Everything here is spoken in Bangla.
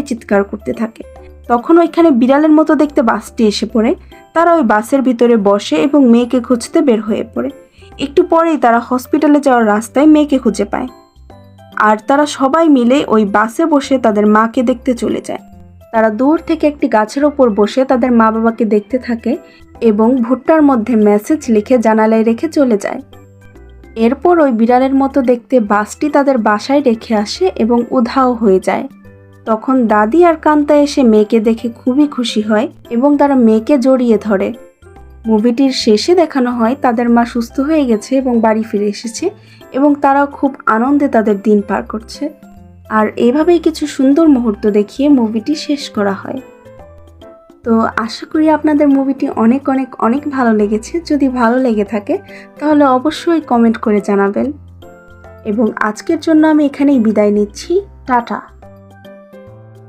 চিৎকার করতে থাকে। তখন ওইখানে বিড়ালের মতো দেখতে বাসটি এসে পড়ে। তারা ওই বাসের ভিতরে বসে এবং মেয়েকে খুঁজতে বের হয়ে পড়ে। একটু পরেই তারা হসপিটালে যাওয়ার রাস্তায় মেয়েকে খুঁজে পায়। আর তারা সবাই মিলে ওই বাসে বসে তাদের মাকে দেখতে চলে যায়। তারা দূর থেকে একটি গাছের ওপর বসে তাদের মা বাবাকে দেখতে থাকে এবং ভুট্টার মধ্যে মেসেজ লিখে জানালায় রেখে চলে যায়। এরপর ওই বিড়ালের মতো দেখতে বাসটি তাদের বাসায় রেখে আসে এবং উধাও হয়ে যায়। তখন দাদি আর কান্তা এসে মেয়েকে দেখে খুবই খুশি হয় এবং তারা মেয়েকে জড়িয়ে ধরে। মুভিটির শেষে দেখানো হয় তাদের মা সুস্থ হয়ে গেছে এবং বাড়ি ফিরে এসেছে এবং তারাও খুব আনন্দে তাদের দিন পার করছে। আর এভাবেই কিছু সুন্দর মুহূর্ত দেখিয়ে মুভিটি শেষ করা হয়। তো আশা করি আপনাদের মুভিটি অনেক অনেক অনেক ভালো লেগেছে। যদি ভালো লেগে থাকে তাহলে অবশ্যই কমেন্ট করে জানাবেন। এবং আজকের জন্য আমি এখানেই বিদায় নিচ্ছি। টাটা।